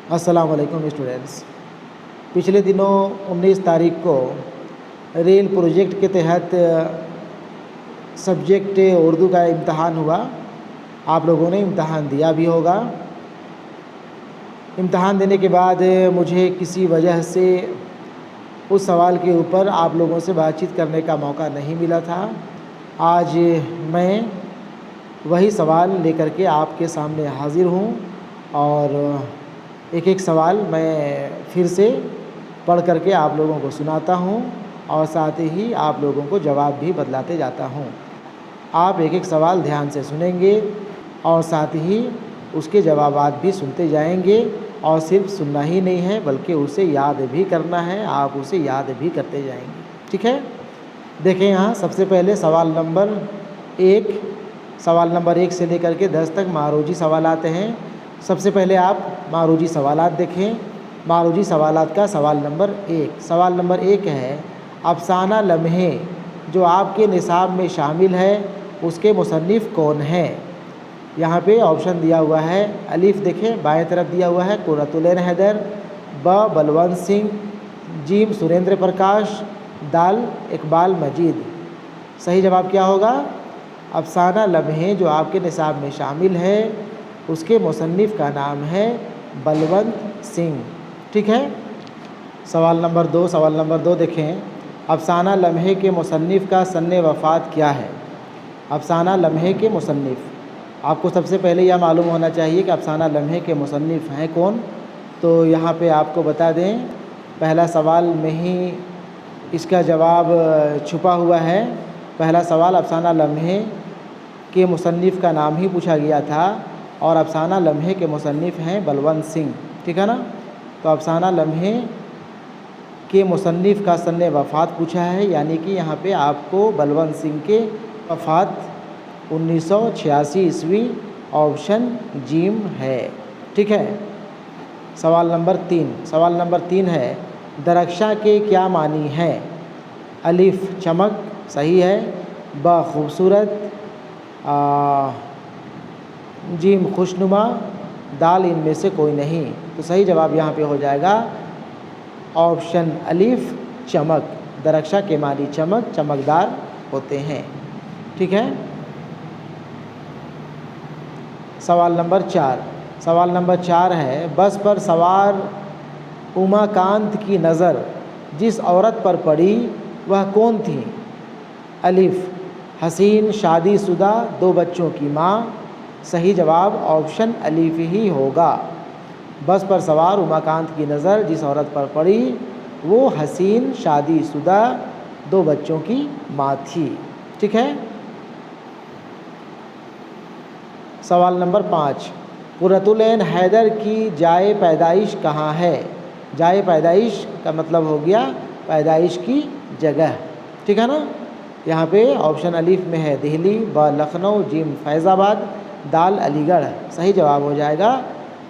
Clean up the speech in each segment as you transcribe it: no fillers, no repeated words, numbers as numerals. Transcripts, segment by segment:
अस्सलाम वालेकुम स्टूडेंट्स। पिछले दिनों 19 तारीख को रेल प्रोजेक्ट के तहत सब्जेक्ट उर्दू का इम्तहान हुआ। आप लोगों ने इम्तहान दिया भी होगा। इम्तहान देने के बाद मुझे किसी वजह से उस सवाल के ऊपर आप लोगों से बातचीत करने का मौका नहीं मिला था। आज मैं वही सवाल लेकर के आपके सामने हाज़िर हूँ और एक एक सवाल मैं फिर से पढ़ करके आप लोगों को सुनाता हूँ और साथ ही आप लोगों को जवाब भी बतलाते जाता हूँ। आप एक एक सवाल ध्यान से सुनेंगे और साथ ही उसके जवाबात भी सुनते जाएंगे और सिर्फ सुनना ही नहीं है बल्कि उसे याद भी करना है। आप उसे याद भी करते जाएंगे, ठीक है। देखें यहाँ सबसे पहले सवाल नंबर 1, सवाल नंबर 1 से लेकर के 10 तक मारूजी सवाल आते हैं। सबसे पहले आप मारूजी सवालात देखें। मारूजी सवालात का सवाल नंबर 1। सवाल नंबर 1 है, अफसाना लम्हे जो आपके निसाब में शामिल है उसके मुसन्निफ़ कौन है। यहाँ पे ऑप्शन दिया हुआ है। अलीफ देखें बाएं तरफ दिया हुआ है कुर्रतुलैन हैदर, ब बलवंत सिंह, जीम सुरेंद्र प्रकाश, दाल इकबाल मजीद। सही जवाब क्या होगा? अफसाना लम्हे जो आपके निसाब में शामिल है उसके मुसन्निफ़ का नाम है बलवंत सिंह, ठीक है। सवाल नंबर 2। सवाल नंबर 2 देखें, अफसाना लम्हे के मुसन्निफ़ का सन्ने वफ़ात क्या है। अफसाना लम्हे के मुसन्निफ़, आपको सबसे पहले यह मालूम होना चाहिए कि अफसाना लम्हे के मुसन्निफ़ हैं कौन। तो यहाँ पे आपको बता दें, पहला सवाल में ही इसका जवाब छुपा हुआ है। पहला सवाल अफसाना लम्हे के मुसन्निफ़ का नाम ही पूछा गया था और अफसाना लम्हे के मुसन्निफ़ हैं बलवंत सिंह, ठीक है ना। तो अफसाना लम्हे के मुसन्निफ़ का सन्ने वफ़ात पूछा है, यानी कि यहाँ पे आपको बलवंत सिंह के वफ़ात 1986 ईस्वी, ऑप्शन जीम है, ठीक है। सवाल नंबर 3। सवाल नंबर 3 है, दरख्शां के क्या मानी हैं। अलिफ चमक, सही है। ब खूबसूरत, जीम खुशनुमा, दाल इनमें से कोई नहीं। तो सही जवाब यहाँ पे हो जाएगा ऑप्शन अलिफ चमक। दरख्शां के मानी चमक, चमकदार होते हैं, ठीक है। सवाल नंबर 4। सवाल नंबर 4 है, बस पर सवार उमाकांत की नज़र जिस औरत पर पड़ी वह कौन थी। अलिफ हसीन शादीशुदा 2 बच्चों की माँ। सही जवाब ऑप्शन अलिफ ही होगा। बस पर सवार उमाकांत की नज़र जिस औरत पर पड़ी वो हसीन शादीशुदा 2 बच्चों की माँ थी, ठीक है। सवाल नंबर 5, कुर्रतुलैन हैदर की जाए पैदाइश कहाँ है। जाए पैदाइश का मतलब हो गया पैदाइश की जगह, ठीक है ना। यहाँ पे ऑप्शन अलीफ में है दिल्ली, ब लखनऊ, जीम फैज़ाबाद, दाल अलीगढ़। सही जवाब हो जाएगा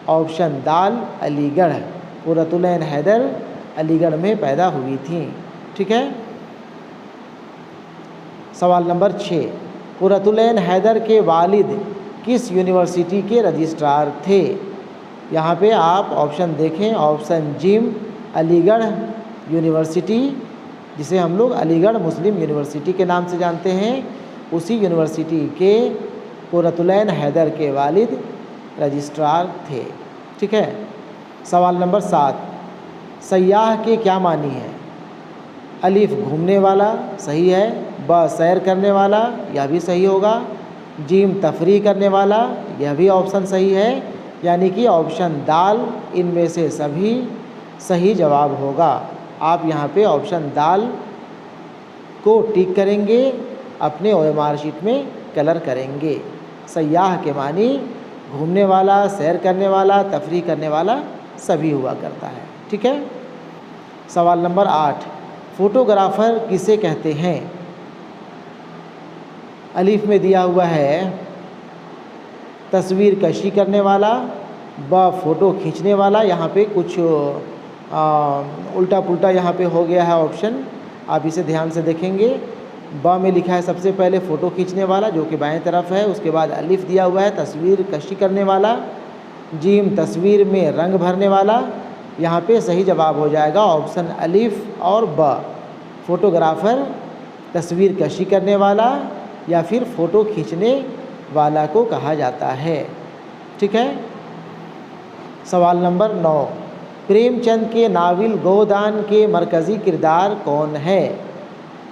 ऑप्शन दाल अलीगढ़। कुर्रतुलैन हैदर अलीगढ़ में पैदा हुई थी, ठीक है। सवाल नंबर 6, कुर्रतुलैन हैदर के वालिद किस यूनिवर्सिटी के रजिस्ट्रार थे। यहाँ पे आप ऑप्शन देखें, ऑप्शन जीम अलीगढ़ यूनिवर्सिटी, जिसे हम लोग अलीगढ़ मुस्लिम यूनिवर्सिटी के नाम से जानते हैं, उसी यूनिवर्सिटी के कुर्रतुलैन हैदर के वालिद रजिस्ट्रार थे, ठीक है। सवाल नंबर 7, सयाह के क्या मानी है। अलिफ घूमने वाला, सही है। ब सैर करने वाला, यह भी सही होगा। जीम तफरी करने वाला, यह भी ऑप्शन सही है, यानी कि ऑप्शन दाल इनमें से सभी सही जवाब होगा। आप यहाँ पे ऑप्शन दाल को टिक करेंगे, अपने OMR शीट में कलर करेंगे। सयाह के मानी घूमने वाला, सैर करने वाला, तफरी करने वाला सभी हुआ करता है, ठीक है। सवाल नंबर 8, फ़ोटोग्राफ़र किसे कहते हैं। अलीफ में दिया हुआ है तस्वीर कशी करने वाला, ब फ़ोटो खींचने वाला। यहाँ पे कुछ उल्टा पुल्टा यहाँ पे हो गया है ऑप्शन, आप इसे ध्यान से देखेंगे। ब में लिखा है सबसे पहले फ़ोटो खींचने वाला जो कि बाएं तरफ है, उसके बाद अलिफ दिया हुआ है तस्वीर कशी करने वाला, जीम तस्वीर में रंग भरने वाला। यहाँ पे सही जवाब हो जाएगा ऑप्शन अलिफ और ब। फोटोग्राफर तस्वीर कशी करने वाला या फिर फ़ोटो खींचने वाला को कहा जाता है। ठीक है। सवाल नंबर 9, प्रेमचंद के नावल गोदान के मरकज़ी किरदार कौन है?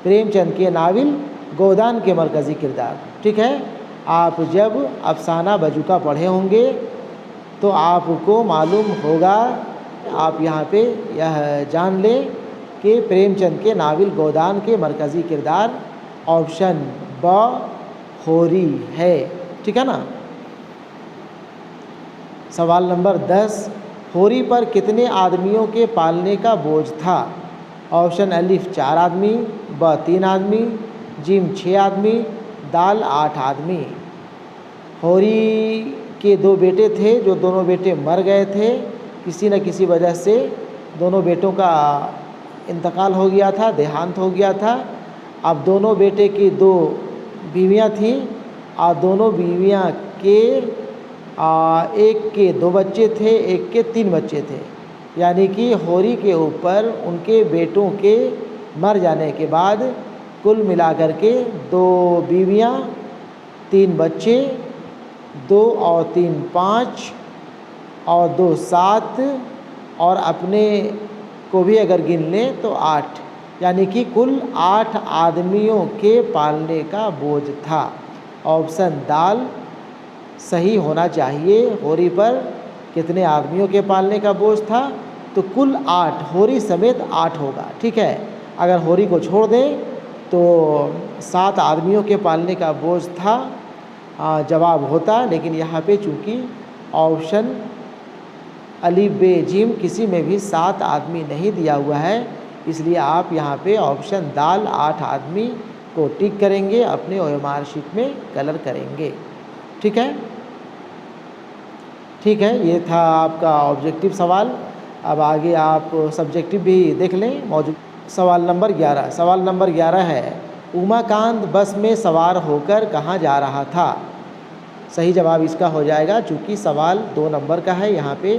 प्रेमचंद के नावल गोदान के मरकज़ी किरदार। ठीक है। आप जब अफसाना बजूका पढ़े होंगे तो आपको मालूम होगा, आप यहाँ पे यह जान लें कि प्रेमचंद के नावल गोदान के मरकज़ी किरदार ऑप्शन ब होरी है। ठीक है ना। सवाल नंबर 10, होरी पर कितने आदमियों के पालने का बोझ था? ऑप्शन अलिफ 4 आदमी, ब 3 आदमी, जिम 6 आदमी, दाल 8 आदमी। होरी के 2 बेटे थे, जो दोनों बेटे मर गए थे। किसी न किसी वजह से दोनों बेटों का इंतकाल हो गया था, देहांत हो गया था। अब दोनों बेटे की 2 बीवियां थीं और दोनों बीवियां के एक के 2 बच्चे थे, एक के 3 बच्चे थे। यानी कि होरी के ऊपर उनके बेटों के मर जाने के बाद कुल मिलाकर के 2 बीवियां, 3 बच्चे, 2 और 3 5 और 2 7 और अपने को भी अगर गिन लें तो 8, यानी कि कुल 8 आदमियों के पालने का बोझ था। ऑप्शन दाल सही होना चाहिए। होरी पर कितने आदमियों के पालने का बोझ था? तो कुल 8, होरी समेत 8 होगा। ठीक है। अगर होरी को छोड़ दें तो 7 आदमियों के पालने का बोझ था जवाब होता, लेकिन यहाँ पे चूँकि ऑप्शन अली बे जिम किसी में भी 7 आदमी नहीं दिया हुआ है, इसलिए आप यहाँ पे ऑप्शन दाल 8 आदमी को टिक करेंगे, अपने ओएमआर शीट में कलर करेंगे। ठीक है। ठीक है, ये था आपका ऑब्जेक्टिव सवाल। अब आगे आप सब्जेक्टिव भी देख लें मौजूद। सवाल नंबर 11, सवाल नंबर 11 है, उमाकांत बस में सवार होकर कहाँ जा रहा था? सही जवाब इसका हो जाएगा, चूँकि सवाल 2 नंबर का है, यहाँ पे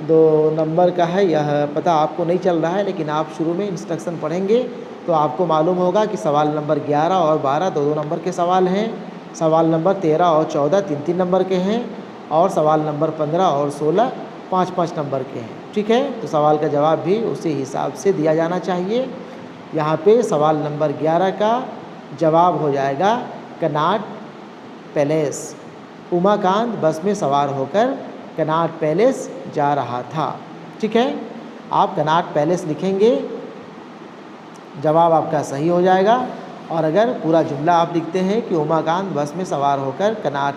2 नंबर का है। यह पता आपको नहीं चल रहा है, लेकिन आप शुरू में इंस्ट्रक्शन पढ़ेंगे तो आपको मालूम होगा कि सवाल नंबर 11 और 12 2-2 नंबर के सवाल हैं। सवाल नंबर 13 और 14 3-3 नंबर के हैं और सवाल नंबर 15 और 16 5-5 नंबर के हैं। ठीक है। तो सवाल का जवाब भी उसी हिसाब से दिया जाना चाहिए। यहाँ पे सवाल नंबर 11 का जवाब हो जाएगा कनॉट पैलेस। उमाकांत बस में सवार होकर कनॉट पैलेस जा रहा था। ठीक है। आप कनॉट पैलेस लिखेंगे, जवाब आपका सही हो जाएगा। और अगर पूरा जुमला आप लिखते हैं कि उमाकांत बस में सवार होकर कनॉट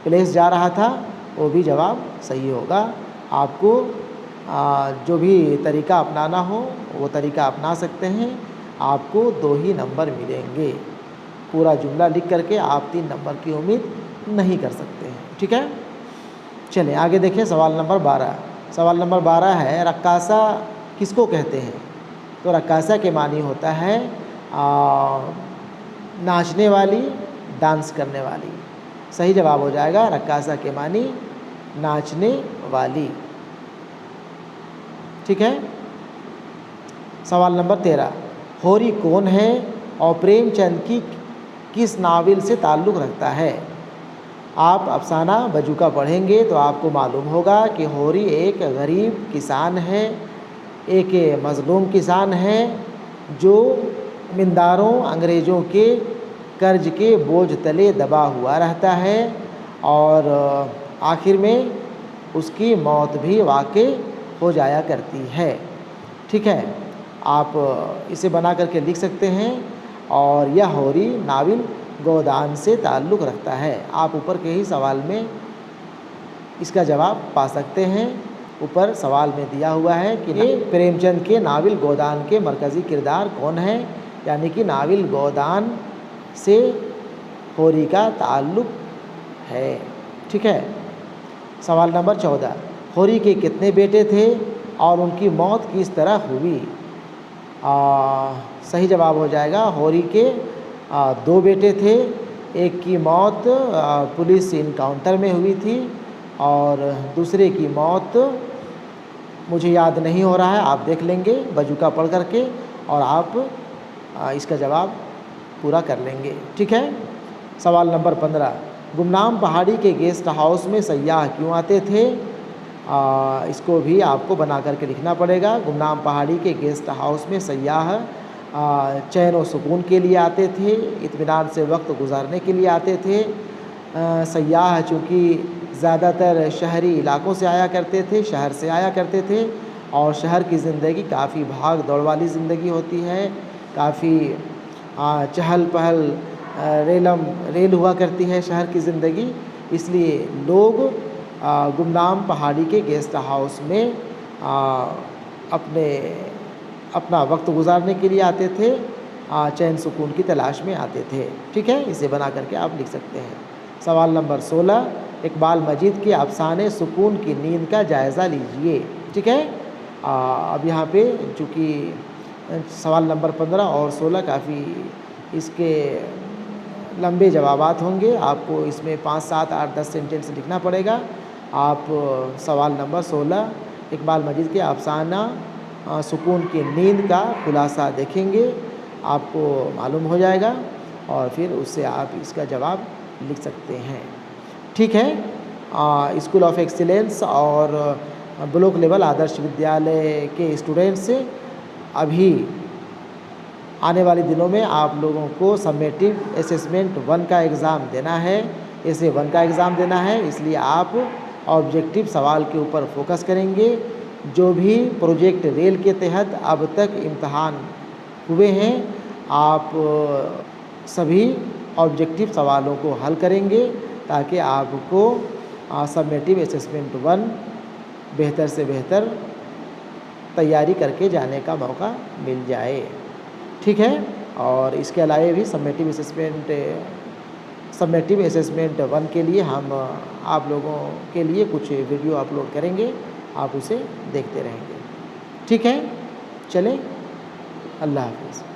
पैलेस जा रहा था, वो भी जवाब सही होगा। आपको जो भी तरीका अपनाना हो वो तरीका अपना सकते हैं, आपको 2 ही नंबर मिलेंगे। पूरा जुमला लिख करके आप 3 नंबर की उम्मीद नहीं कर सकते हैं। ठीक है। चलें आगे देखें सवाल नंबर 12। सवाल नंबर 12 है, रक्कासा किसको कहते हैं? तो रक्कासा के मानी होता है नाचने वाली, डांस करने वाली। सही जवाब हो जाएगा रक्कासा के मानी नाचने वाली। ठीक है। सवाल नंबर 13, होरी कौन है और प्रेमचंद की किस नावल से ताल्लुक़ रखता है? आप अफसाना बजूका पढ़ेंगे तो आपको मालूम होगा कि होरी एक गरीब किसान है, एक मज़लूम किसान है जो ज़मींदारों अंग्रेज़ों के कर्ज के बोझ तले दबा हुआ रहता है और आखिर में उसकी मौत भी वाक़ई हो जाया करती है। ठीक है। आप इसे बना करके लिख सकते हैं और यह होरी नावल गोदान से ताल्लुक़ रखता है। आप ऊपर के ही सवाल में इसका जवाब पा सकते हैं। ऊपर सवाल में दिया हुआ है कि प्रेमचंद के नावल गोदान के मरकज़ी किरदार कौन है, यानी कि नावल गोदान से होरी का ताल्लुक़ है। ठीक है। सवाल नंबर 14, होरी के कितने बेटे थे और उनकी मौत किस तरह हुई? सही जवाब हो जाएगा होरी के 2 बेटे थे। एक की मौत पुलिस इनकाउंटर में हुई थी और दूसरे की मौत मुझे याद नहीं हो रहा है, आप देख लेंगे बजूका पढ़ करके और आप इसका जवाब पूरा कर लेंगे। ठीक है। सवाल नंबर 15, गुमनाम पहाड़ी के गेस्ट हाउस में सयाह क्यों आते थे? इसको भी आपको बना करके लिखना पड़ेगा। गुमनाम पहाड़ी के गेस्ट हाउस में सयाह चैन और सुकून के लिए आते थे, इत्मीनान से वक्त गुजारने के लिए आते थे। सयाह चूँकि ज़्यादातर शहरी इलाकों से आया करते थे, शहर से आया करते थे और शहर की ज़िंदगी काफ़ी भाग दौड़ वाली ज़िंदगी होती है, काफ़ी चहल पहल रेल हुआ करती है शहर की ज़िंदगी, इसलिए लोग गुमनाम पहाड़ी के गेस्ट हाउस में अपना वक्त गुजारने के लिए आते थे, चैन सुकून की तलाश में आते थे। ठीक है, इसे बना करके आप लिख सकते हैं। सवाल नंबर 16, इकबाल मजीद के अफसाने सुकून की नींद का जायज़ा लीजिए। ठीक है। अब यहाँ पे चूँकि सवाल नंबर 15 और 16 काफ़ी इसके लंबे जवाबात होंगे, आपको इसमें 5, 7, 8, 10 सेंटेंस लिखना पड़ेगा। आप सवाल नंबर 16 इकबाल मजीद के अफसाना सुकून की नींद का खुलासा देखेंगे, आपको मालूम हो जाएगा और फिर उससे आप इसका जवाब लिख सकते हैं। ठीक है। स्कूल ऑफ एक्सीलेंस और ब्लॉक लेवल आदर्श विद्यालय के स्टूडेंट्स अभी आने वाले दिनों में आप लोगों को समेटिव असेसमेंट 1 का एग्ज़ाम देना है, ऐसे 1 का एग्ज़ाम देना है, इसलिए आप ऑब्जेक्टिव सवाल के ऊपर फोकस करेंगे। जो भी प्रोजेक्ट रेल के तहत अब तक इम्तहान हुए हैं, आप सभी ऑब्जेक्टिव सवालों को हल करेंगे ताकि आपको समेटिव असेसमेंट 1 बेहतर से बेहतर तैयारी करके जाने का मौका मिल जाए। ठीक है। और इसके अलावा भी समेटिव असेसमेंट 1 के लिए हम आप लोगों के लिए कुछ वीडियो अपलोड करेंगे, आप उसे देखते रहेंगे। ठीक है, चलें, अल्लाह हाफ़िज़।